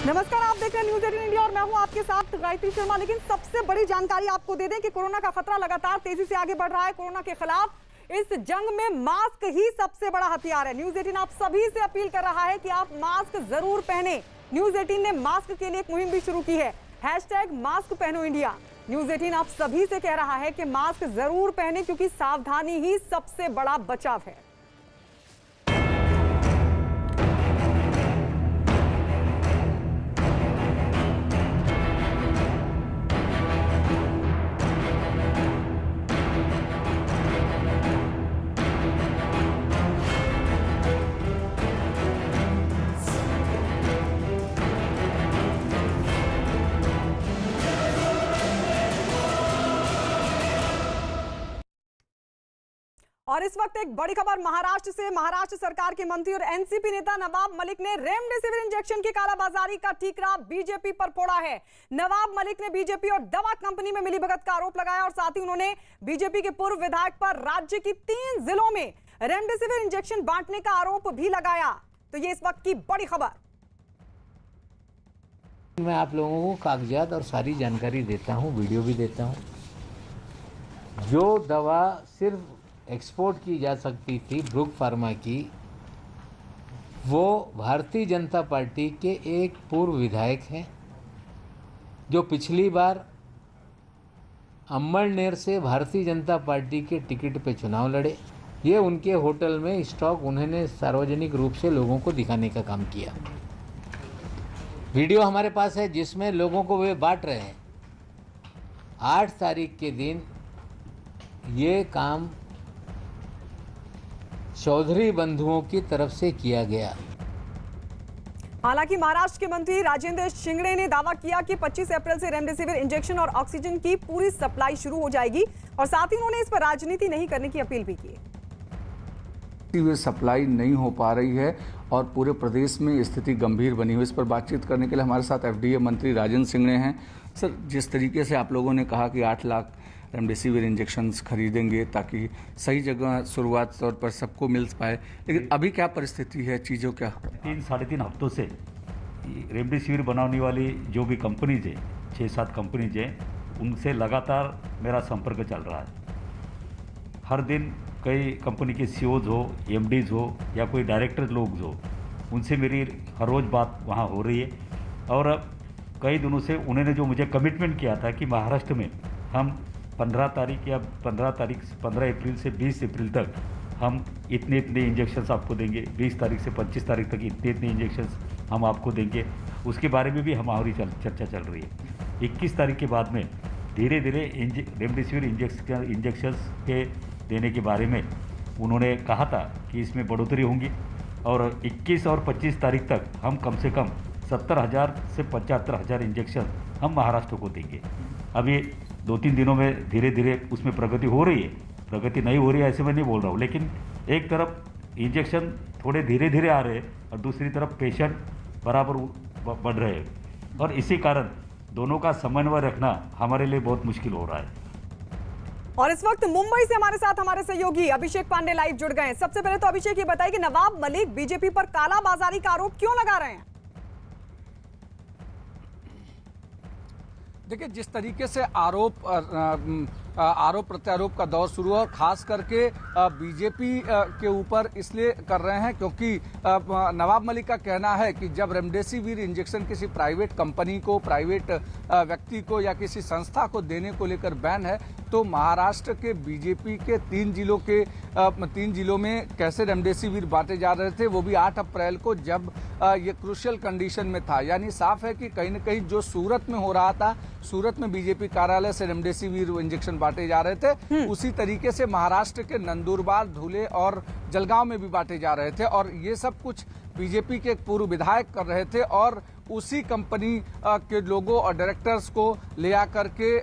नमस्कार, आप देख रहे हैं न्यूज़ 18 इंडिया और मैं हूं आपके साथ गायत्री शर्मा। लेकिन सबसे बड़ी जानकारी आपको दे दें कि कोरोना का खतरा लगातार तेजी से आगे बढ़ रहा है। कोरोना के खिलाफ इस जंग में मास्क ही सबसे बड़ा हथियार है। न्यूज़ 18 आप सभी से अपील कर रहा है कि आप मास्क जरूर पहने। न्यूज़ 18 ने मास्क के लिए एक मुहिम भी शुरू की है, #मास्क पहनो इंडिया। न्यूज़ 18 आप सभी से कह रहा है कि मास्क जरूर पहने, क्योंकि सावधानी ही सबसे बड़ा बचाव है। और इस वक्त एक बड़ी खबर महाराष्ट्र से। महाराष्ट्र सरकार के मंत्री और एनसीपी नेता नवाब मलिक ने रेमडेसिविर इंजेक्शन की कालाबाजारी का ठीकरा बीजेपी पर फोड़ा है। नवाब मलिक ने बीजेपी और दवा कंपनी में मिलीभगत का आरोप लगाया और साथ ही उन्होंने बीजेपी के पूर्व विधायक पर राज्य की 3 जिलों में रेमडेसिविर इंजेक्शन बांटने का आरोप भी लगाया। तो ये इस वक्त की बड़ी खबर। मैं आप लोगों को कागजात और सारी जानकारी देता हूं, वीडियो भी देता हूं। जो दवा सिर्फ एक्सपोर्ट की जा सकती थी ब्रुक फार्मा की, वो भारतीय जनता पार्टी के एक पूर्व विधायक हैं जो पिछली बार अम्बलनेर से भारतीय जनता पार्टी के टिकट पे चुनाव लड़े। ये उनके होटल में स्टॉक उन्होंने सार्वजनिक रूप से लोगों को दिखाने का काम किया। वीडियो हमारे पास है जिसमें लोगों को वे बांट रहे हैं। 8 तारीख के दिन ये काम चौधरी बंधुओं की तरफ से किया गया। हालांकि महाराष्ट्र के मंत्री राजेंद्र शिंगड़े ने दावा किया कि 25 अप्रैल से रेमडेसिविर इंजेक्शन और ऑक्सीजन की पूरी सप्लाई शुरू हो जाएगी और साथ ही उन्होंने इस पर राजनीति नहीं करने की अपील भी की। सप्लाई नहीं हो पा रही है और पूरे प्रदेश में स्थिति गंभीर बनी हुई। इस पर बातचीत करने के लिए हमारे साथ एफडीए मंत्री राजेंद्र शिंगड़े हैं। सर, जिस तरीके से आप लोगों ने कहा कि 8 लाख रेमडेसिविर इंजेक्शंस खरीदेंगे ताकि सही जगह शुरुआत तौर पर सबको मिल पाए, लेकिन अभी क्या परिस्थिति है चीज़ों क्या? 3-3.5 हफ्तों से रेमडेसिविर बनाने वाली जो भी कंपनीज है, 6-7 कंपनीज हैं, उनसे लगातार मेरा संपर्क चल रहा है। हर दिन कई कंपनी के सीईओज हो, एमडीज हो या कोई डायरेक्टर लोग हो, उनसे मेरी हर रोज़ बात वहाँ हो रही है। और कई दिनों से उन्होंने जो मुझे कमिटमेंट किया था कि महाराष्ट्र में हम 15 तारीख या 15 अप्रैल से 20 अप्रैल तक हम इतने इंजेक्शन्स आपको देंगे, 20 तारीख से 25 तारीख तक इतने इंजेक्शन्स हम आपको देंगे, उसके बारे में भी हमारी चर्चा चल रही है। 21 तारीख के बाद में धीरे धीरे रेमडेसिविर इंजेक्शन्स के देने के बारे में उन्होंने कहा था कि इसमें बढ़ोतरी होंगी और 21 और 25 तारीख तक हम कम से कम 70,000 से 75,000 इंजेक्शन हम महाराष्ट्र को देंगे। अभी 2-3 दिनों में धीरे धीरे उसमें प्रगति हो रही है। प्रगति नहीं हो रही है ऐसे मैं नहीं बोल रहा हूँ, लेकिन एक तरफ इंजेक्शन थोड़े धीरे धीरे आ रहे हैं और दूसरी तरफ पेशेंट बराबर बढ़ रहे हैं और इसी कारण दोनों का समन्वय रखना हमारे लिए बहुत मुश्किल हो रहा है। और इस वक्त मुंबई से हमारे साथ हमारे सहयोगी अभिषेक पांडे लाइव जुड़ गए हैं। सबसे पहले तो अभिषेक ये बताइए कि नवाब मलिक बीजेपी पर कालाबाजारी का आरोप क्यों लगा रहे हैं? देखिए, जिस तरीके से आरोप प्रत्यारोप का दौर शुरू है, खास करके बीजेपी के ऊपर इसलिए कर रहे हैं क्योंकि नवाब मलिक का कहना है कि जब रेमडेसिविर इंजेक्शन किसी प्राइवेट कंपनी को, प्राइवेट व्यक्ति को या किसी संस्था को देने को लेकर बैन है, तो महाराष्ट्र के बीजेपी के 3 जिलों में कैसे रेमडेसिविर बांटे जा रहे थे, वो भी 8 अप्रैल को जब ये क्रूशियल कंडीशन में था। यानी साफ है कि कहीं न कहीं जो सूरत में हो रहा था, सूरत में बीजेपी कार्यालय से रेमडेसिविर इंजेक्शन बांटे जा रहे थे, उसी तरीके से महाराष्ट्र के नंदुरबार, धुले और जलगांव में भी बांटे जा रहे थे और ये सब कुछ बीजेपी के पूर्व विधायक कर रहे थे और उसी कंपनी के लोगों और डायरेक्टर्स को ले आकर के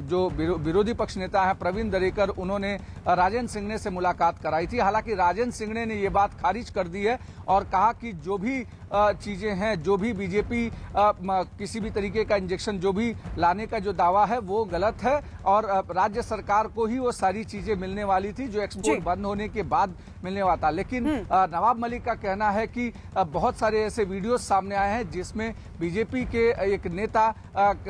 जो विरोधी पक्ष नेता हैं प्रवीण दरेकर, उन्होंने राजेंद्र शिंगड़े से मुलाकात कराई थी। हालांकि राजेंद्र शिंगड़े ने ये बात खारिज कर दी है और कहा कि जो भी चीजें हैं, जो भी बीजेपी किसी भी तरीके का इंजेक्शन जो भी लाने का जो दावा है वो गलत है और राज्य सरकार को ही वो सारी चीजें मिलने वाली थी जो एक्सपोर्ट बंद होने के बाद मिलने वाला था। लेकिन नवाब मलिक का कहना है कि बहुत सारे ऐसे वीडियोस सामने आए हैं जिसमें में बीजेपी के एक नेता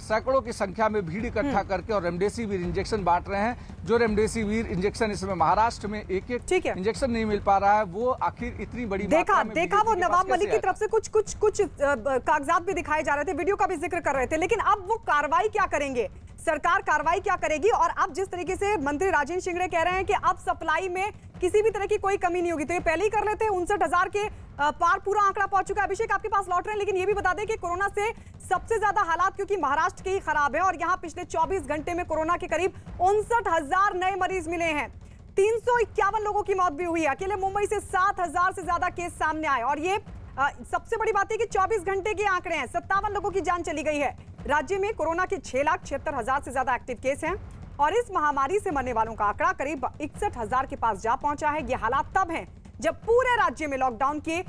सैकड़ों की संख्या में भीड़ इकट्ठा करके और रेमडेसिविर इंजेक्शन बांट रहे हैं। जो रेमडेसिविर इंजेक्शन इसमें महाराष्ट्र में एक इंजेक्शन नहीं मिल पा रहा है, वो आखिर इतनी बड़ी देखा वो नवाब मलिक की तरफ से कुछ कागजात भी दिखाए जा रहे थे, वीडियो का भी जिक्र कर रहे थे, लेकिन अब वो कार्रवाई क्या करेंगे, सरकार कार्रवाई क्या करेगी? और अब जिस तरीके से मंत्री राजेंद्र शिंगड़े कह रहे हैं कि अब सप्लाई में किसी भी तरह की कोई कमी नहीं होगी, तो ये पहले ही कर लेते हैं। 59,000 के पार पूरा आंकड़ा पहुंच चुका है। अभिषेक आपके पास लौट रहे हैं, लेकिन ये भी बता दें कि कोरोना से सबसे ज्यादा हालात क्योंकि महाराष्ट्र के ही खराब है और यहाँ पिछले 24 घंटे में कोरोना के करीब 59,000 नए मरीज मिले हैं। 351 लोगों की मौत भी हुई है। अकेले मुंबई से 7,000 से ज्यादा केस सामने आए और ये सबसे बड़ी बात है कि 24 घंटे के आंकड़े हैं। 57 लोगों की जान चली गई है। राज्य में कोरोना के 6,76,000 से ज्यादा एक्टिव केस हैं और इस महामारी से मरने वालों का आंकड़ा करीब 61,000 के पास जा पहुंचा है। ये हालात तब हैं जब पूरे राज्य में लॉकडाउन के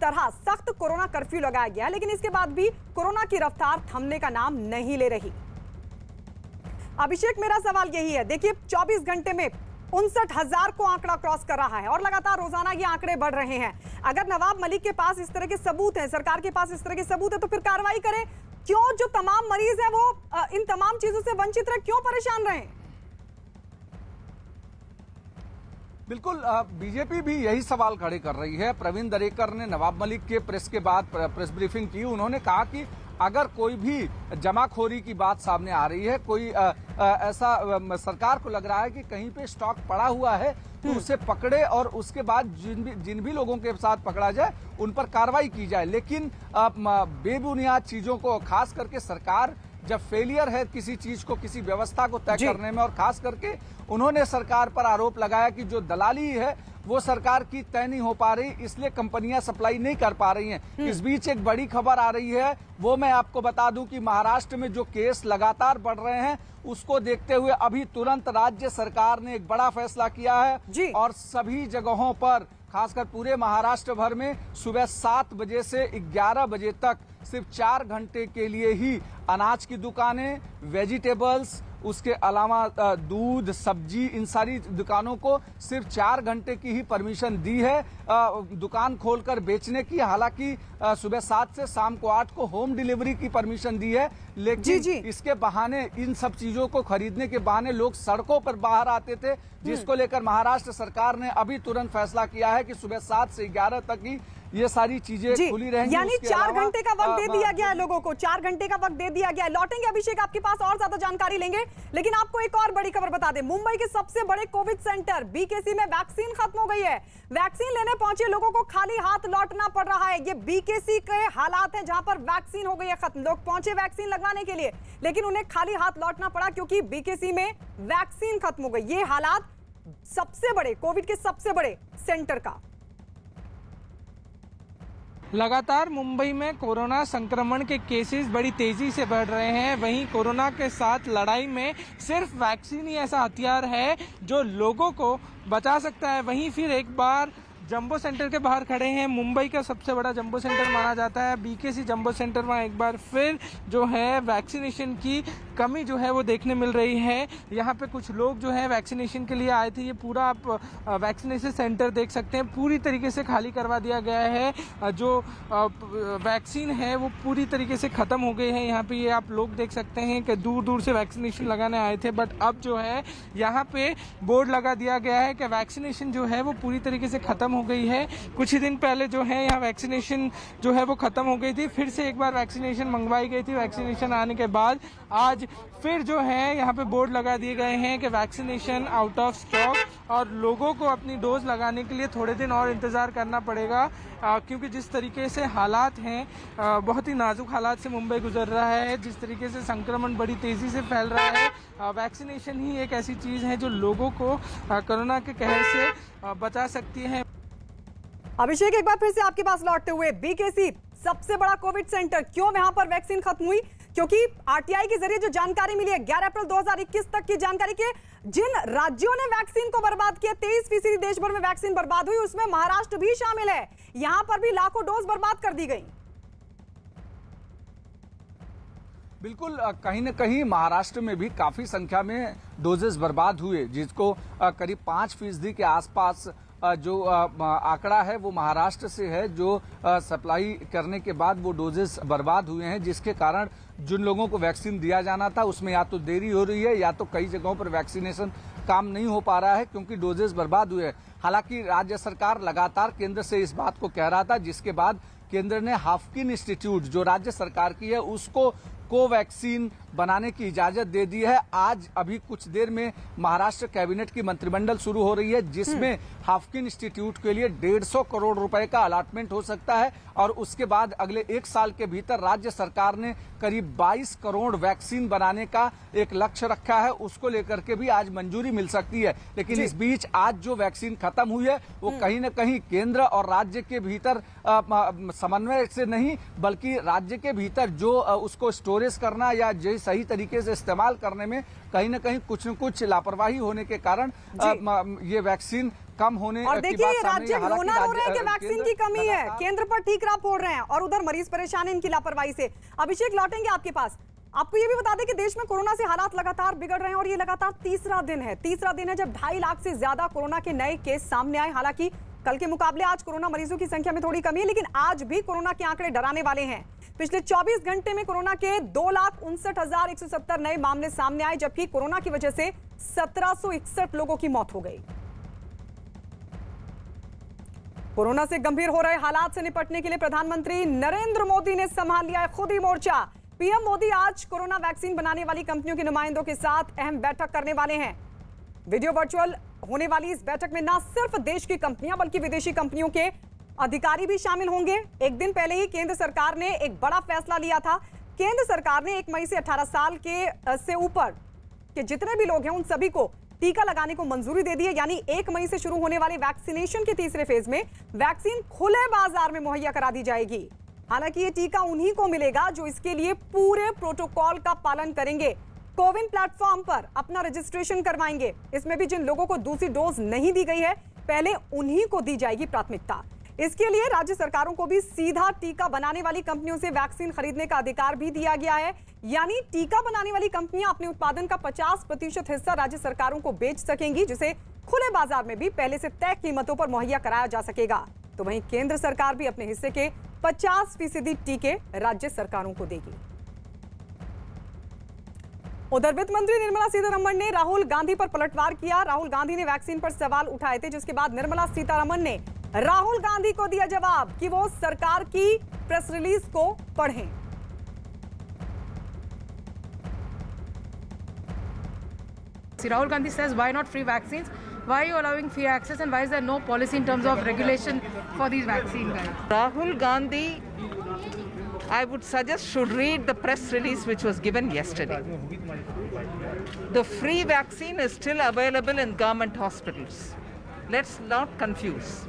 तरह सख्त कोरोना कर्फ्यू लगाया गया, लेकिन इसके बाद भी कोरोना की रफ्तार थमने का नाम नहीं ले रही। अभिषेक, मेरा सवाल यही है, देखिए 24 घंटे में 59,000 को आंकड़ा क्रॉस कर रहा है और लगातार रोजाना ये आंकड़े बढ़ रहे हैं। अगर नवाब मलिक के पास इस तरह के सबूत हैं, सरकार के पास इस तरह के सबूत है, तो फिर कार्रवाई करें। क्यों जो तमाम मरीज हैं वो इन तमाम चीजों से वंचित रहे, क्यों परेशान रहे? बिल्कुल, बीजेपी भी यही सवाल खड़े कर रही है। प्रवीण दरेकर ने नवाब मलिक के प्रेस के बाद प्रेस ब्रीफिंग की। उन्होंने कहा कि अगर कोई भी जमाखोरी की बात सामने आ रही है, कोई ऐसा सरकार को लग रहा है कि कहीं पे स्टॉक पड़ा हुआ है, तो उसे पकड़े और उसके बाद जिन भी लोगों के साथ पकड़ा जाए उन पर कार्रवाई की जाए। लेकिन बेबुनियाद चीजों को, खास करके सरकार जब फेलियर है किसी चीज को, किसी व्यवस्था को तय करने में, और खास करके उन्होंने सरकार पर आरोप लगाया कि जो दलाली है वो सरकार की तय नहीं हो पा रही, इसलिए कंपनियां सप्लाई नहीं कर पा रही हैं। इस बीच एक बड़ी खबर आ रही है, वो मैं आपको बता दूं कि महाराष्ट्र में जो केस लगातार बढ़ रहे हैं उसको देखते हुए अभी तुरंत राज्य सरकार ने एक बड़ा फैसला किया है और सभी जगहों पर, खासकर पूरे महाराष्ट्र भर में, सुबह 7 बजे से 11 बजे तक सिर्फ 4 घंटे के लिए ही अनाज की दुकानें, वेजिटेबल्स, उसके अलावा दूध, सब्जी, इन सारी दुकानों को सिर्फ 4 घंटे की ही परमिशन दी है दुकान खोलकर बेचने की। हालांकि सुबह 7 से शाम को 8 को होम डिलीवरी की परमिशन दी है, लेकिन इसके बहाने, इन सब चीजों को खरीदने के बहाने लोग सड़कों पर बाहर आते थे, जिसको लेकर महाराष्ट्र सरकार ने अभी तुरंत फैसला किया है कि सुबह 7 से 11 तक ही ये सारी चीजें खुली रहेंगी। यानी 4 घंटे का वक्त दे दिया गया है लोगों को, 4 घंटे का वक्त दे दिया गया है। लौटेंगे अभिषेक आपके पास, और ज्यादा जानकारी लेंगे, लेकिन आपको एक और बड़ी खबर बता दें। मुंबई के सबसे बड़े कोविड सेंटर बीकेसी में वैक्सीन खत्म हो गई है। वैक्सीन लेने पहुंचे लोगों को खाली हाथ लौटना पड़ रहा है। ये बीकेसी के हालात हैं जहां पर वैक्सीन हो गई है खत्म। लोग पहुंचे वैक्सीन लगवाने के लिए, लेकिन उन्हें खाली हाथ लौटना पड़ा क्योंकि बीकेसी में वैक्सीन खत्म हो गई। ये हालात सबसे बड़े कोविड के सबसे बड़े सेंटर का। लगातार मुंबई में कोरोना संक्रमण के केसेस बड़ी तेजी से बढ़ रहे हैं। वहीं कोरोना के साथ लड़ाई में सिर्फ वैक्सीन ही ऐसा हथियार है जो लोगों को बचा सकता है। वहीं फिर एक बार जंबो सेंटर के बाहर खड़े हैं। मुंबई का सबसे बड़ा जंबो सेंटर माना जाता है बीकेसी जंबो सेंटर। वहाँ एक बार फिर जो है वैक्सीनेशन की कमी जो है वो देखने मिल रही है। यहाँ पे कुछ लोग जो है वैक्सीनेशन के लिए आए थे। ये पूरा आप वैक्सीनेशन सेंटर देख सकते हैं, पूरी तरीके से खाली करवा दिया गया है। जो वैक्सीन है वो पूरी तरीके से ख़त्म हो गई है। यहाँ पे ये आप लोग देख सकते हैं कि दूर दूर से वैक्सीनेशन लगाने आए थे, बट अब जो है यहाँ पे बोर्ड लगा दिया गया है कि वैक्सीनेशन जो है वो पूरी तरीके से ख़त्म हो गई है। कुछ ही दिन पहले जो है यहाँ वैक्सीनेशन जो है वो ख़त्म हो गई थी, फिर से एक बार वैक्सीनेशन मंगवाई गई थी। वैक्सीनेशन आने के बाद आज फिर जो है यहाँ पे बोर्ड लगा दिए गए हैं कि वैक्सीनेशन आउट ऑफ स्टॉक, और लोगों को अपनी डोज लगाने के लिए थोड़े दिन और इंतज़ार करना पड़ेगा, क्योंकि जिस तरीके से हालात हैं, बहुत ही नाजुक हालात से मुंबई गुजर रहा है। जिस तरीके से संक्रमण बड़ी तेज़ी से फैल रहा है, वैक्सीनेशन ही एक ऐसी चीज़ है जो लोगों को कोरोना के कहर से बचा सकती है। अभिषेक, एक बार फिर से आपके पास लौटते हुए, बीकेसी सबसे बड़ा कोविड सेंटर, क्यों वहां पर वैक्सीन खत्म हुई? क्योंकि आरटीआई के जरिए जो जानकारी मिली है 11 अप्रैल 2021 तक की जानकारी के, जिन राज्यों ने वैक्सीन को बर्बाद किया, 23% देश भर में वैक्सीन बर्बाद हुई, उसमें महाराष्ट्र भी शामिल है। यहां पर भी लाखों डोज बर्बाद कर दी गई। बिल्कुल, कहीं न कहीं महाराष्ट्र में भी काफी संख्या में डोजेस बर्बाद हुए, जिसको करीब 5% के आसपास जो आंकड़ा है वो महाराष्ट्र से है, जो सप्लाई करने के बाद वो डोजेस बर्बाद हुए हैं, जिसके कारण जिन लोगों को वैक्सीन दिया जाना था उसमें या तो देरी हो रही है या तो कई जगहों पर वैक्सीनेशन काम नहीं हो पा रहा है क्योंकि डोजेस बर्बाद हुए हैं। हालांकि राज्य सरकार लगातार केंद्र से इस बात को कह रहा था, जिसके बाद केंद्र ने हाफकिन इंस्टीट्यूट जो राज्य सरकार की है उसको कोवैक्सीन बनाने की इजाजत दे दी है। आज अभी कुछ देर में महाराष्ट्र कैबिनेट की मंत्रिमंडल शुरू हो रही है, जिसमें हाफकिन इंस्टीट्यूट के लिए 150 करोड़ रुपए का अलॉटमेंट हो सकता है और उसके बाद अगले 1 साल के भीतर राज्य सरकार ने करीब 22 करोड़ वैक्सीन बनाने का एक लक्ष्य रखा है। उसको लेकर के भी आज मंजूरी मिल सकती है। लेकिन इस बीच आज जो वैक्सीन खत्म हुई है वो कहीं न कहीं केंद्र और राज्य के भीतर समन्वय से नहीं, बल्कि राज्य के भीतर जो उसको स्टोरेज करना या जो सही तरीके से इस्तेमाल करने में कहीं न कहीं कुछ न कुछ लापरवाही होने के कारण ये वैक्सीन कम होने और की देखिए बात ये सामने राज्य आई। हालांकि रोना रो रहे हैं कि वैक्सीन की कमी है, लगातार- केंद्र पर ठीकरा फोड़ रहे हैं और उधर मरीज परेशान है इनकी लापरवाही से। अभिषेक लौटेंगे आपके पास। आपको ये भी बता दें कि देश में कोरोना से हालात लगातार बिगड़ रहे हैं और ये लगातार तीसरा दिन है जब 2.5 लाख से ज्यादा कोरोना के नए केस सामने आए। हालांकि कल के मुकाबले आज कोरोना मरीजों की संख्या में थोड़ी कमी है, लेकिन आज भी कोरोना के आंकड़े डराने वाले हैं। पिछले 24 घंटे में कोरोना के 2,59,170 नए मामले सामने आए, जबकि कोरोना की वजह से 1761 लोगों की मौत हो गई। कोरोना से गंभीर हो रहे हालात से निपटने के लिए प्रधानमंत्री नरेंद्र मोदी ने संभाल लिया है खुद ही मोर्चा। पीएम मोदी आज कोरोना वैक्सीन बनाने वाली कंपनियों के नुमाइंदों के साथ अहम बैठक करने वाले हैं। वीडियो वर्चुअल होने वाली इस बैठक में न सिर्फ देश की कंपनियां बल्कि विदेशी कंपनियों के अधिकारी भी शामिल होंगे। एक दिन पहले ही केंद्र सरकार ने एक बड़ा फैसला लिया था। केंद्र सरकार ने 1 मई से 18 साल के से ऊपर के जितने भी लोग हैं उन सभी को टीका लगाने को मंजूरी दे दी है। यानी 1 मई से शुरू होने वाले वैक्सीनेशन के तीसरे फेज में वैक्सीन खुले बाजार में मुहैया करा दी जाएगी। हालांकि ये टीका उन्हीं को मिलेगा जो इसके लिए पूरे प्रोटोकॉल का पालन करेंगे, कोविन प्लेटफॉर्म पर अपना रजिस्ट्रेशन करवाएंगे। इसमें भी जिन लोगों को दूसरी डोज नहीं दी गई है पहले उन्हीं को दी जाएगी प्राथमिकता। इसके लिए राज्य सरकारों को भी सीधा टीका बनाने वाली कंपनियों से वैक्सीन खरीदने का अधिकार भी दिया गया है। यानी टीका बनाने वाली कंपनियां अपने उत्पादन का 50% हिस्सा राज्य सरकारों को बेच सकेंगी, जिसे खुले बाजार में भी पहले से तय कीमतों पर मुहैया कराया जा सकेगा। तो वहीं केंद्र सरकार भी अपने हिस्से के 50% टीके राज्य सरकारों को देगी। उधर वित्त मंत्री निर्मला सीतारमण ने राहुल गांधी पर पलटवार किया। राहुल गांधी ने वैक्सीन पर सवाल उठाए थे, जिसके बाद निर्मला सीतारमण ने राहुल गांधी को दिया जवाब कि वो सरकार की प्रेस रिलीज को पढ़ें। Rahul Gandhi says, why not free vaccines? Why are you allowing free access and why is there no policy in terms of regulation for these vaccine guys? Rahul Gandhi, I would suggest, should read the press release which was given yesterday. The free vaccine is still available in government hospitals. Let's not confuse.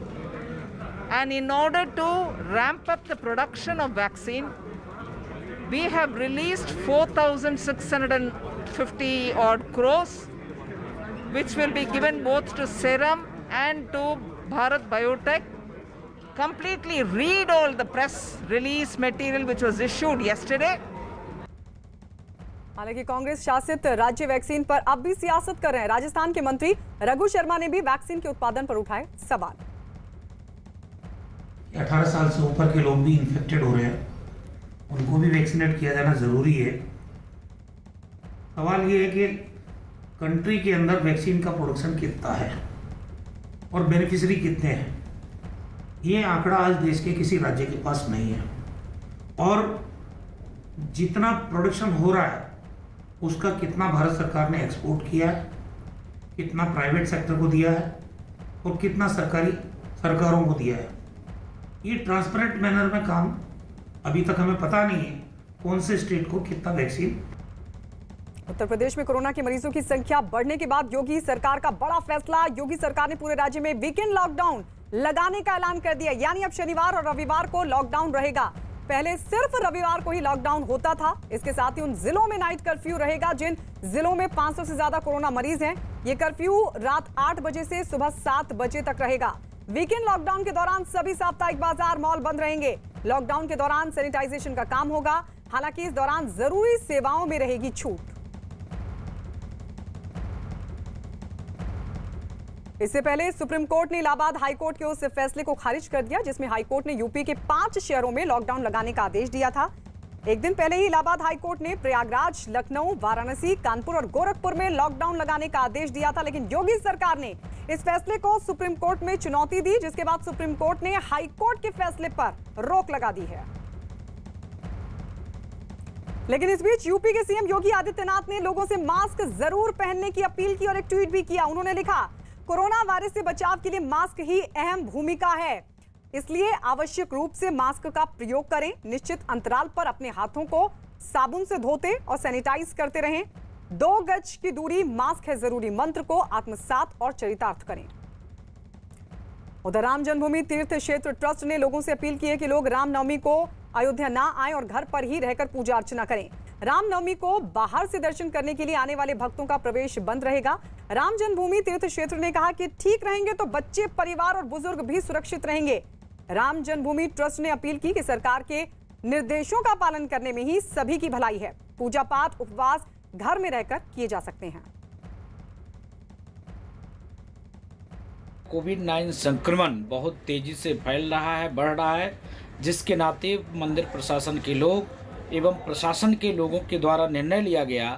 And in order to ramp up the production of vaccine, we have released 4,650 odd crores, which will be given both to Serum and to Bharat Biotech. Completely read all the press release material which was issued yesterday. हालांकि कांग्रेस शासित राज्य vaccine पर अब भी सियासत कर रहे हैं। राजस्थान के मंत्री रघु शर्मा ने भी वैक्सीन के उत्पादन पर उठाए सवाल। 18 साल से ऊपर के लोग भी इन्फेक्टेड हो रहे हैं, उनको भी वैक्सीनेट किया जाना जरूरी है। सवाल ये है कि कंट्री के अंदर वैक्सीन का प्रोडक्शन कितना है और बेनिफिशियरी कितने हैं। ये आंकड़ा आज देश के किसी राज्य के पास नहीं है और जितना प्रोडक्शन हो रहा है उसका कितना भारत सरकार ने एक्सपोर्ट किया है, कितना प्राइवेट सेक्टर को दिया है और कितना सरकारों को दिया है। ये ट्रांसपेरेंट मैनर में काम अभी तक हमें पता नहीं है कौन से स्टेट को कितना वैक्सीन। उत्तर प्रदेश में कोरोना के मरीजों की संख्या बढ़ने के बाद योगी सरकार का बड़ा फैसला। योगी सरकार ने पूरे राज्य में वीकेंड लॉकडाउन लगाने का ऐलान कर दिया। यानी अब शनिवार और रविवार को लॉकडाउन रहेगा। पहले सिर्फ रविवार को ही लॉकडाउन होता था। इसके साथ ही उन जिलों में नाइट कर्फ्यू रहेगा जिन जिलों में 500 से ज्यादा कोरोना मरीज हैं। ये कर्फ्यू रात 8 बजे से सुबह 7 बजे तक रहेगा। वीकेंड लॉकडाउन के दौरान सभी साप्ताहिक बाजार, मॉल बंद रहेंगे। लॉकडाउन के दौरान सैनिटाइजेशन का काम होगा। हालांकि इस दौरान जरूरी सेवाओं में रहेगी छूट। इससे पहले सुप्रीम कोर्ट ने इलाहाबाद हाई कोर्ट के उस फैसले को खारिज कर दिया जिसमें हाई कोर्ट ने यूपी के 5 शहरों में लॉकडाउन लगाने का आदेश दिया था। एक दिन पहले ही इलाहाबाद हाई कोर्ट ने प्रयागराज, लखनऊ, वाराणसी, कानपुर और गोरखपुर में लॉकडाउन लगाने का आदेश दिया था, लेकिन योगी सरकार ने इस फैसले को सुप्रीम कोर्ट में चुनौती दी, जिसके बाद सुप्रीम कोर्ट ने हाई कोर्ट के फैसले पर रोक लगा दी है। लेकिन इस बीच यूपी के सीएम योगी आदित्यनाथ ने लोगों से मास्क जरूर पहनने की अपील की और एक ट्वीट भी किया। उन्होंने लिखा, कोरोना वायरस से बचाव के लिए मास्क ही अहम भूमिका है, इसलिए आवश्यक रूप से मास्क का प्रयोग करें। निश्चित अंतराल पर अपने हाथों को साबुन से धोते और सैनिटाइज करते रहें। 2 गज की दूरी, मास्क है जरूरी मंत्र को आत्मसात और चरितार्थ करें। उधर राम जन्मभूमि तीर्थ क्षेत्र ट्रस्ट ने लोगों से अपील की है कि लोग रामनवमी को अयोध्या ना आए और घर पर ही रहकर पूजा अर्चना करें। रामनवमी को बाहर से दर्शन करने के लिए आने वाले भक्तों का प्रवेश बंद रहेगा। राम जन्मभूमि तीर्थ क्षेत्र ने कहा कि ठीक रहेंगे तो बच्चे, परिवार और बुजुर्ग भी सुरक्षित रहेंगे। राम जन्मभूमि ट्रस्ट ने अपील की कि सरकार के निर्देशों का पालन करने में ही सभी की भलाई है। पूजा पाठ, उपवास घर में रहकर किए जा सकते हैं। कोविड-19 संक्रमण बहुत तेजी से फैल रहा है, बढ़ रहा है, जिसके नाते मंदिर प्रशासन के लोग एवं प्रशासन के लोगों के द्वारा निर्णय लिया गया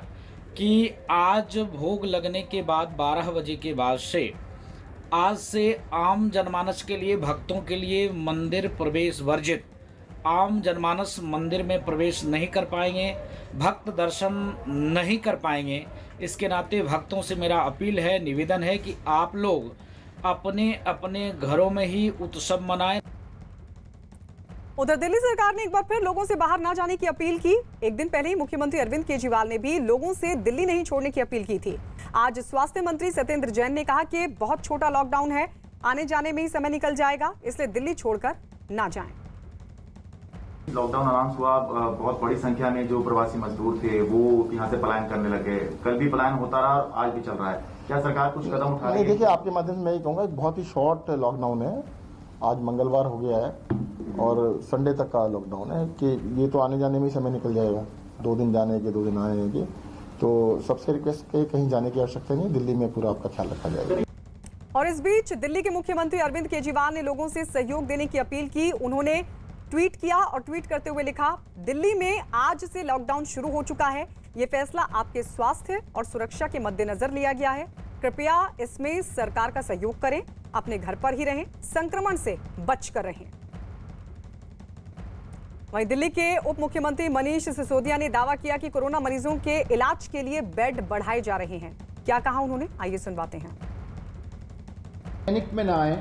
कि आज भोग लगने के बाद 12 बजे के बाद से आज से आम जनमानस के लिए, भक्तों के लिए मंदिर प्रवेश वर्जित। आम जनमानस मंदिर में प्रवेश नहीं कर पाएंगे, भक्त दर्शन नहीं कर पाएंगे। इसके नाते भक्तों से मेरा अपील है, निवेदन है कि आप लोग अपने अपने घरों में ही उत्सव मनाएं। उधर दिल्ली सरकार ने एक बार फिर लोगों से बाहर ना जाने की अपील की। एक दिन पहले ही मुख्यमंत्री अरविंद केजरीवाल ने भी लोगों से दिल्ली नहीं छोड़ने की अपील की थी। आज स्वास्थ्य मंत्री सत्येंद्र जैन ने कहा कि बहुत छोटा लॉकडाउन है, आने जाने में ही समय निकल जाएगा, इसलिए दिल्ली छोड़कर ना जाएं। लॉकडाउन अनाउंस हुआ, बहुत बड़ी संख्या में जो प्रवासी मजदूर थे वो यहाँ से पलायन करने लगे। कल भी पलायन होता रहा और आज भी चल रहा है। क्या सरकार कुछ कदम उठा रही है? देखिए, आपके माध्यम से मैं ये कहूँगा, एक बहुत ही शॉर्ट लॉकडाउन है। आज मंगलवार हो गया है और संडे तक का लॉकडाउन है कि ये तो आने जाने में ही समय निकल जाएगा। 2 दिन जाने के, 2 दिन आने के, तो सबसे रिक्वेस्ट है कहीं जाने की आवश्यकता नहीं, दिल्ली में पूरा आपका ख्याल रखा जाएगा। और इस बीच दिल्ली के मुख्यमंत्री अरविंद केजरीवाल ने लोगों से सहयोग देने की अपील की। उन्होंने ट्वीट किया और ट्वीट करते हुए लिखा, दिल्ली में आज से लॉकडाउन शुरू हो चुका है। ये फैसला आपके स्वास्थ्य और सुरक्षा के मद्देनजर लिया गया है। कृपया इसमें सरकार का सहयोग करें, अपने घर पर ही रहें, संक्रमण से बचकर रहें। वहीं दिल्ली के उप मुख्यमंत्री मनीष सिसोदिया ने दावा किया कि कोरोना मरीजों के इलाज के लिए बेड बढ़ाए जा रहे हैं। क्या कहा उन्होंने, आइए सुनवाते हैं। पैनिक में ना आए,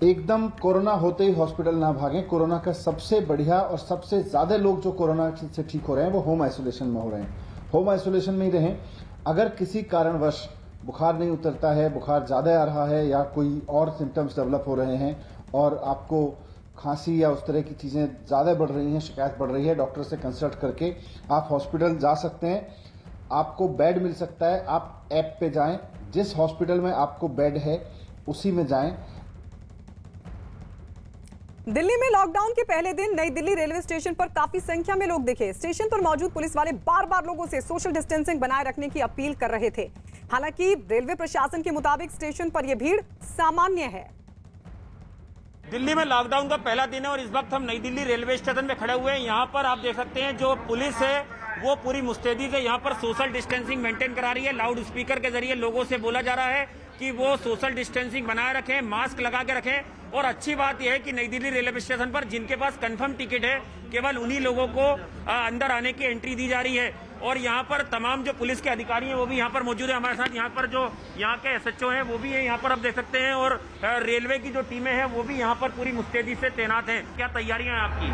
एकदम कोरोना होते ही हॉस्पिटल ना भागें। कोरोना का सबसे बढ़िया और सबसे ज्यादा लोग जो कोरोना से ठीक हो रहे हैं वो होम आइसोलेशन में हो रहे हैं। होम आइसोलेशन में ही रहें। अगर किसी कारणवश बुखार नहीं उतरता है, बुखार ज्यादा आ रहा है या कोई और सिम्टम्स डेवलप हो रहे हैं और आपको खांसी या उस तरह की चीजें ज्यादा बढ़ रही हैं, शिकायत बढ़ रही है, डॉक्टर से कंसल्ट करके आप हॉस्पिटल जा सकते हैं। आपको बेड मिल सकता है। आप ऐप पे जाएं, जिस हॉस्पिटल में आपको बेड है उसी में जाएं। दिल्ली में लॉकडाउन के पहले दिन नई दिल्ली रेलवे स्टेशन पर काफी संख्या में लोग दिखे। स्टेशन पर मौजूद पुलिस वाले बार बार लोगों से सोशल डिस्टेंसिंग बनाए रखने की अपील कर रहे थे। हालांकि रेलवे प्रशासन के मुताबिक स्टेशन पर यह भीड़ सामान्य है। दिल्ली में लॉकडाउन का पहला दिन है और इस वक्त हम नई दिल्ली रेलवे स्टेशन में खड़े हुए हैं। यहाँ पर आप देख सकते हैं जो पुलिस है वो पूरी मुस्तैदी से यहाँ पर सोशल डिस्टेंसिंग मेंटेन करा रही है। लाउड स्पीकर के जरिए लोगों से बोला जा रहा है कि वो सोशल डिस्टेंसिंग बनाए रखें, मास्क लगा के रखें। और अच्छी बात यह है कि नई दिल्ली रेलवे स्टेशन पर जिनके पास कंफर्म टिकट है केवल उन्हीं लोगों को अंदर आने की एंट्री दी जा रही है। और यहाँ पर तमाम जो पुलिस के अधिकारी हैं वो भी यहाँ पर मौजूद है हमारे साथ। यहाँ पर जो यहाँ के एसएचओ हैं वो भी है यहाँ पर, आप देख सकते हैं। और रेलवे की जो टीमें हैं वो भी यहाँ पर पूरी मुस्तैदी से तैनात हैं। क्या तैयारियां हैं आपकी?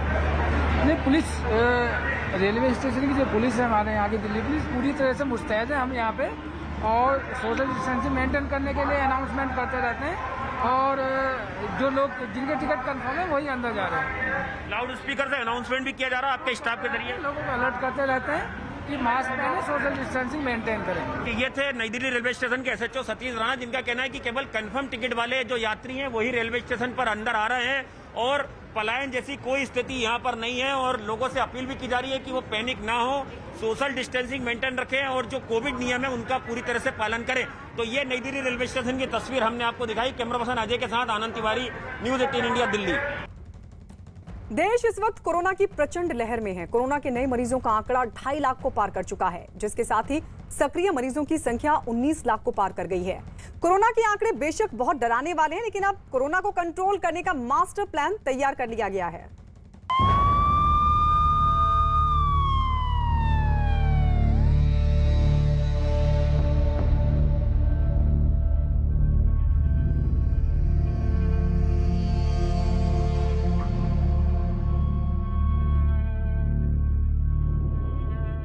नहीं, पुलिस रेलवे स्टेशन की जो पुलिस है हमारे यहाँ की दिल्ली पुलिस पूरी तरह से मुस्तैद है। हम यहाँ पे और सोशल डिस्टेंसिंग मेंटेन करने के लिए अनाउंसमेंट करते रहते हैं और जो लोग जिनके टिकट कंफर्म है वही अंदर जा रहे हैं। लाउड स्पीकर से अनाउंसमेंट भी किया जा रहा है आपके स्टाफ के जरिए? लोगों को अलर्ट करते रहते हैं कि मास्क पहने, सोशल डिस्टेंसिंग मेंटेन करें। ये थे नई दिल्ली रेलवे स्टेशन के एसएचओ सतीश राणा, जिनका कहना है कि केवल कंफर्म टिकट वाले जो यात्री हैं वही रेलवे स्टेशन पर अंदर आ रहे हैं और पलायन जैसी कोई स्थिति यहाँ पर नहीं है और लोगों से अपील भी की जा रही है कि वो पैनिक ना हो, सोशल डिस्टेंसिंग मेंटेन रखें और जो कोविड नियम है उनका पूरी तरह से पालन करें। तो ये नई दिल्ली रेलवे स्टेशन की तस्वीर हमने आपको दिखाई। कैमरा पर्सन अजय के साथ आनंद तिवारी, न्यूज 18 इंडिया, दिल्ली। देश इस वक्त कोरोना की प्रचंड लहर में है। कोरोना के नए मरीजों का आंकड़ा 2.5 लाख को पार कर चुका है, जिसके साथ ही सक्रिय मरीजों की संख्या 19 लाख को पार कर गई है। कोरोना के आंकड़े बेशक बहुत डराने वाले हैं, लेकिन अब कोरोना को कंट्रोल करने का मास्टर प्लान तैयार कर लिया गया है।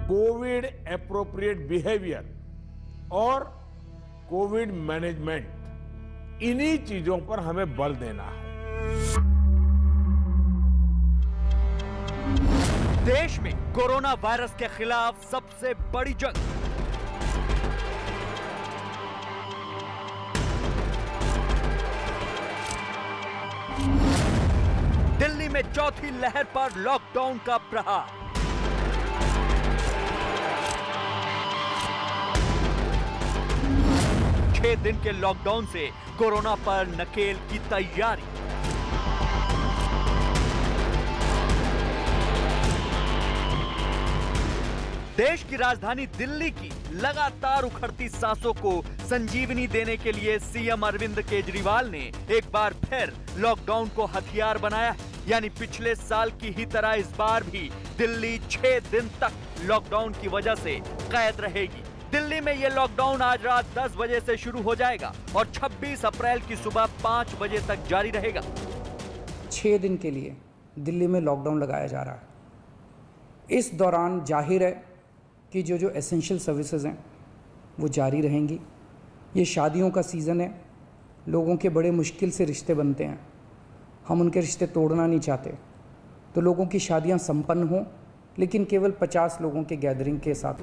कोविड एप्रोप्रिएट बिहेवियर और कोविड मैनेजमेंट, इन्हीं चीजों पर हमें बल देना है। देश में कोरोना वायरस के खिलाफ सबसे बड़ी जंग। दिल्ली में चौथी लहर पर लॉकडाउन का प्रहार। दिन के लॉकडाउन से कोरोना पर नकेल की तैयारी। देश की राजधानी दिल्ली की लगातार उखड़ती सांसों को संजीवनी देने के लिए सीएम अरविंद केजरीवाल ने एक बार फिर लॉकडाउन को हथियार बनाया है। यानी पिछले साल की ही तरह इस बार भी दिल्ली 6 दिन तक लॉकडाउन की वजह से कैद रहेगी। दिल्ली में ये लॉकडाउन आज रात 10 बजे से शुरू हो जाएगा और 26 अप्रैल की सुबह 5 बजे तक जारी रहेगा। 6 दिन के लिए दिल्ली में लॉकडाउन लगाया जा रहा है। इस दौरान जाहिर है कि जो एसेंशियल सर्विसेज हैं वो जारी रहेंगी। ये शादियों का सीज़न है, लोगों के बड़े मुश्किल से रिश्ते बनते हैं, हम उनके रिश्ते तोड़ना नहीं चाहते, तो लोगों की शादियां संपन्न हों, लेकिन केवल 50 लोगों के गैदरिंग के साथ।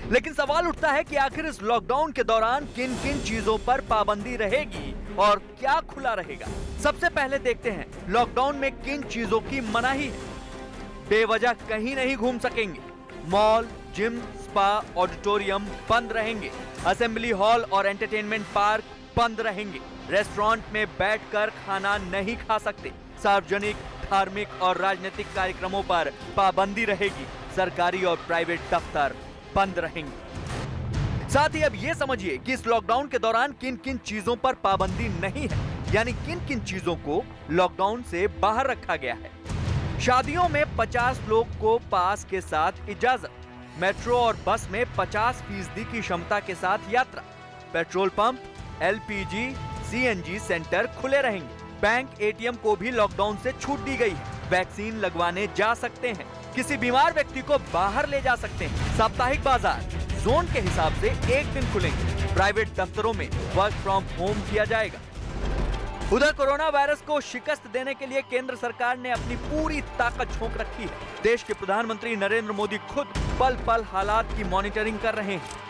लेकिन सवाल उठता है कि आखिर इस लॉकडाउन के दौरान किन किन चीजों पर पाबंदी रहेगी और क्या खुला रहेगा। सबसे पहले देखते हैं लॉकडाउन में किन चीजों की मनाही है। बेवजह कहीं नहीं घूम सकेंगे। मॉल, जिम, स्पा, ऑडिटोरियम बंद रहेंगे। असेंबली हॉल और एंटरटेनमेंट पार्क बंद रहेंगे। रेस्टोरेंट में बैठकर खाना नहीं खा सकते। सार्वजनिक, धार्मिक और राजनीतिक कार्यक्रमों पर पाबंदी रहेगी। सरकारी और प्राइवेट दफ्तर बंद रहेंगे। साथ ही अब ये समझिए कि इस लॉकडाउन के दौरान किन किन चीजों पर पाबंदी नहीं है, यानी किन किन चीजों को लॉकडाउन से बाहर रखा गया है। शादियों में 50 लोग को पास के साथ इजाजत। मेट्रो और बस में 50% की क्षमता के साथ यात्रा। Petrol pump, LPG, CNG centre खुले रहेंगे। बैंक, ATM को भी लॉकडाउन से छूट दी गई है। वैक्सीन लगवाने जा सकते हैं। किसी बीमार व्यक्ति को बाहर ले जा सकते हैं। साप्ताहिक बाजार जोन के हिसाब से एक दिन खुलेंगे। प्राइवेट दफ्तरों में वर्क फ्रॉम होम किया जाएगा। उधर कोरोना वायरस को शिकस्त देने के लिए केंद्र सरकार ने अपनी पूरी ताकत झोंक रखी है। देश के प्रधानमंत्री नरेंद्र मोदी खुद पल पल हालात की मॉनिटरिंग कर रहे हैं।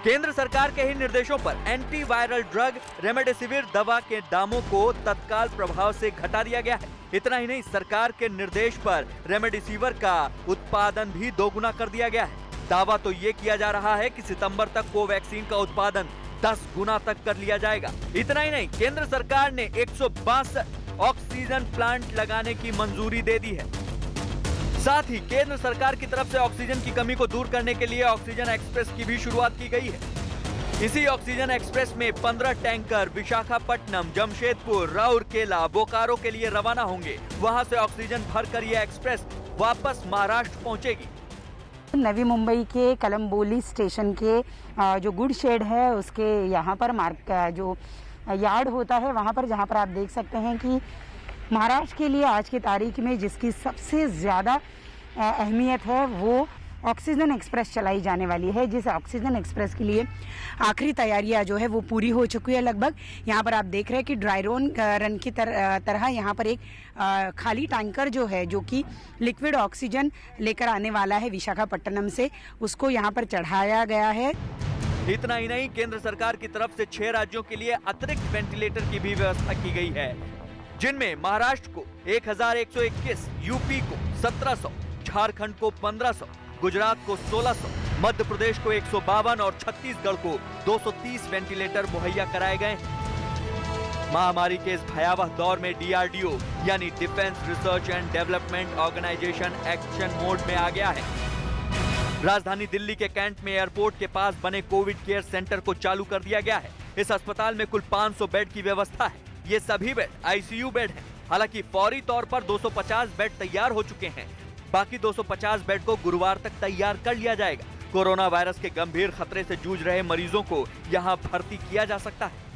केंद्र सरकार के ही निर्देशों पर एंटी वायरल ड्रग रेमडेसिविर दवा के दामों को तत्काल प्रभाव से घटा दिया गया है। इतना ही नहीं, सरकार के निर्देश पर रेमडेसिविर का उत्पादन भी दोगुना कर दिया गया है। दावा तो ये किया जा रहा है कि सितंबर तक कोवैक्सीन का उत्पादन 10 गुना तक कर लिया जाएगा। इतना ही नहीं, केंद्र सरकार ने 162 ऑक्सीजन प्लांट लगाने की मंजूरी दे दी है। साथ ही केंद्र सरकार की तरफ से ऑक्सीजन की कमी को दूर करने के लिए ऑक्सीजन एक्सप्रेस की भी शुरुआत की गई है। इसी ऑक्सीजन एक्सप्रेस में 15 टैंकर विशाखापट्टनम, जमशेदपुर, राउरकेला, बोकारो के लिए रवाना होंगे। वहां से ऑक्सीजन भरकर यह एक्सप्रेस वापस महाराष्ट्र पहुंचेगी। नवी मुंबई के कलम्बोली स्टेशन के जो गुड शेड है उसके यहाँ पर जो यार्ड होता है वहाँ पर, जहाँ पर आप देख सकते हैं कि महाराष्ट्र के लिए आज की तारीख में जिसकी सबसे ज़्यादा अहमियत है वो ऑक्सीजन एक्सप्रेस चलाई जाने वाली है। जिस ऑक्सीजन एक्सप्रेस के लिए आखिरी तैयारियां जो है वो पूरी हो चुकी है लगभग। यहाँ पर आप देख रहे हैं कि ड्राई रन की तरह यहाँ पर एक खाली टैंकर जो है, जो कि लिक्विड ऑक्सीजन लेकर आने वाला है विशाखापट्टनम से, उसको यहाँ पर चढ़ाया गया है। इतना ही नहीं, केंद्र सरकार की तरफ से 6 राज्यों के लिए अतिरिक्त वेंटिलेटर की भी व्यवस्था की गई है। जिनमें महाराष्ट्र को 1121, यूपी को 1700, झारखंड को 1500, गुजरात को 1600, मध्य प्रदेश को 152 और छत्तीसगढ़ को 230 वेंटिलेटर मुहैया कराए गए। महामारी के इस भयावह दौर में डीआरडीओ यानी defence research and development organisation action mode में आ गया है। राजधानी दिल्ली के कैंट में एयरपोर्ट के पास बने कोविड केयर सेंटर को चालू कर दिया गया है। इस अस्पताल में कुल 500 बेड की व्यवस्था है। ये सभी बेड आईसीयू बेड हैं। हालांकि फौरी तौर पर 250 बेड तैयार हो चुके हैं। बाकी 250 बेड को गुरुवार तक तैयार कर लिया जाएगा। कोरोना वायरस के गंभीर खतरे से जूझ रहे मरीजों को यहाँ भर्ती किया जा सकता है।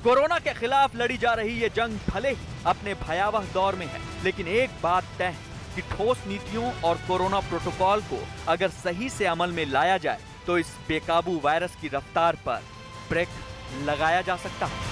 कोरोना के खिलाफ लड़ी जा रही ये जंग भले ही अपने भयावह दौर में है, लेकिन एक बात तय है कि ठोस नीतियों और कोरोना प्रोटोकॉल को अगर सही से अमल में लाया जाए तो इस बेकाबू वायरस की रफ्तार पर ब्रेक लगाया जा सकता है।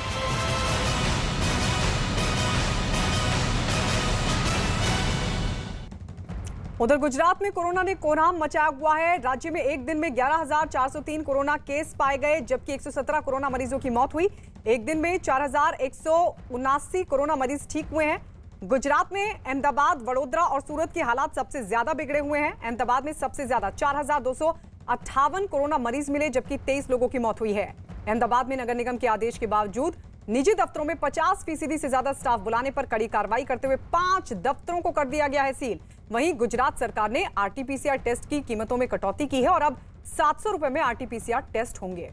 उधर गुजरात में कोरोना ने कोहराम मचाया हुआ है। राज्य में एक दिन में 11,403 कोरोना केस पाए गए, जबकि 117 कोरोना मरीजों की मौत हुई। एक दिन में 4,179 कोरोना मरीज ठीक हुए हैं। गुजरात में अहमदाबाद, वडोदरा और सूरत के हालात सबसे ज्यादा बिगड़े हुए हैं। अहमदाबाद में सबसे ज्यादा 4,258 कोरोना मरीज मिले, जबकि 23 लोगों की मौत हुई है। अहमदाबाद में नगर निगम के आदेश के बावजूद निजी दफ्तरों में 50% से ज्यादा स्टाफ बुलाने पर कड़ी कार्रवाई करते हुए 5 दफ्तरों को कर दिया गया है सील। वहीं गुजरात सरकार ने आरटीपीसीआर टेस्ट की कीमतों में कटौती की है और अब 700 रुपए में आरटीपीसीआर टेस्ट होंगे।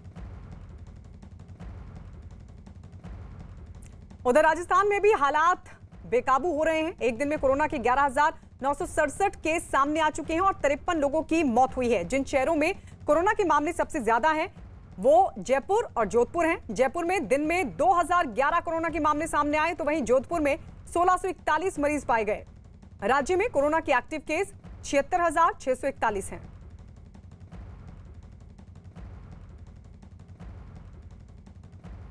उधर राजस्थान में भी हालात बेकाबू हो रहे हैं। एक दिन में कोरोना के 11,967 केस सामने आ चुके हैं और 53 लोगों की मौत हुई है। जिन शहरों में कोरोना के मामले सबसे ज्यादा हैं वो जयपुर और जोधपुर हैं। जयपुर में दिन में 2011 कोरोना के मामले सामने आए, तो वहीं जोधपुर में 1641 मरीज पाए गए। राज्य में कोरोना के एक्टिव केस 76,641 हैं।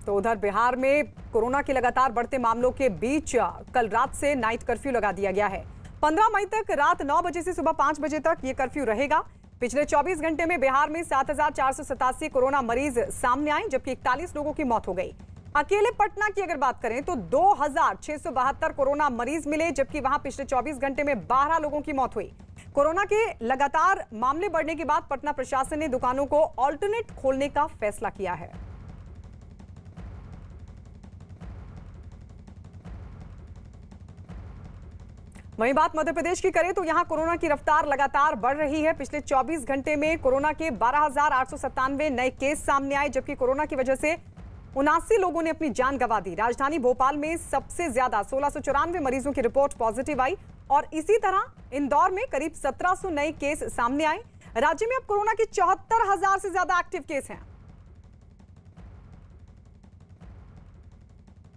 तो उधर बिहार में कोरोना के लगातार बढ़ते मामलों के बीच कल रात से नाइट कर्फ्यू लगा दिया गया है। 15 मई तक रात 9 बजे से सुबह 5 बजे तक ये कर्फ्यू रहेगा। पिछले 24 घंटे में बिहार में 7,487 कोरोना मरीज सामने आए, जबकि 41 लोगों की मौत हो गई। अकेले पटना की अगर बात करें तो 2,672 कोरोना मरीज मिले, जबकि वहां पिछले 24 घंटे में 12 लोगों की मौत हुई। कोरोना के लगातार मामले बढ़ने के बाद पटना प्रशासन ने दुकानों को ऑल्टरनेट खोलने का फैसला किया है। वहीं बात मध्य प्रदेश की करें तो यहां कोरोना की रफ्तार लगातार बढ़ रही है। पिछले 24 घंटे में कोरोना के 12,897 नए केस सामने आए, जबकि कोरोना की वजह से 79 लोगों ने अपनी जान गंवा दी। राजधानी भोपाल में सबसे ज्यादा 1694 मरीजों की रिपोर्ट पॉजिटिव आई और इसी तरह इंदौर में करीब 1700 नए केस सामने आए। राज्य में अब कोरोना के 74,000 से ज्यादा एक्टिव केस हैं।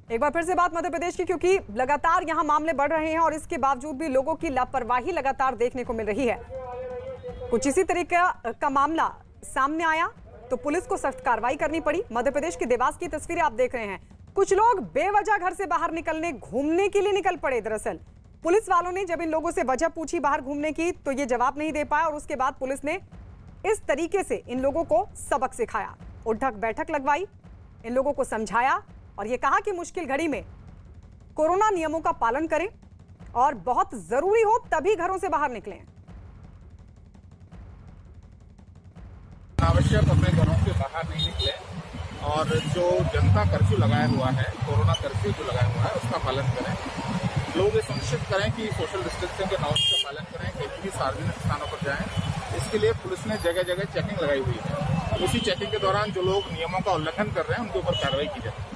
एक बार फिर से बात मध्य प्रदेश की, क्योंकि लगातार यहां मामले बढ़ रहे हैं और इसके बावजूद भी लोगों की लापरवाही लगातार देखने को मिल रही है। कुछ इसी तरीके का मामला सामने आया तो पुलिस को सख्त कार्रवाई करनी पड़ी। मध्य प्रदेश के देवास की तस्वीरें आप देख रहे हैं। कुछ लोग बेवजह घर से बाहर निकलने घूमने के लिए निकल पड़े। दरअसल पुलिस वालों ने जब इन लोगों से वजह पूछी बाहर घूमने की तो ये जवाब नहीं दे पाया और उसके बाद पुलिस ने इस तरीके से इन लोगों को सबक सिखाया। उठक बैठक लगवाई, इन लोगों को समझाया और ये कहा कि मुश्किल घड़ी में कोरोना नियमों का पालन करें और बहुत जरूरी हो तभी घरों से बाहर निकलें। आवश्यक अपने घरों से बाहर नहीं निकले और जो जनता कर्फ्यू लगाया हुआ है, कोरोना कर्फ्यू जो लगाया हुआ है उसका पालन करें। लोग ये सुनिश्चित करें कि सोशल डिस्टेंसिंग के नॉर्म्स का पालन करें, कहीं भी सार्वजनिक स्थानों पर जाएं। इसके लिए पुलिस ने जगह जगह चेकिंग लगाई हुई है। उसी चेकिंग के दौरान जो लोग नियमों का उल्लंघन कर रहे हैं उनके ऊपर कार्रवाई की जाए।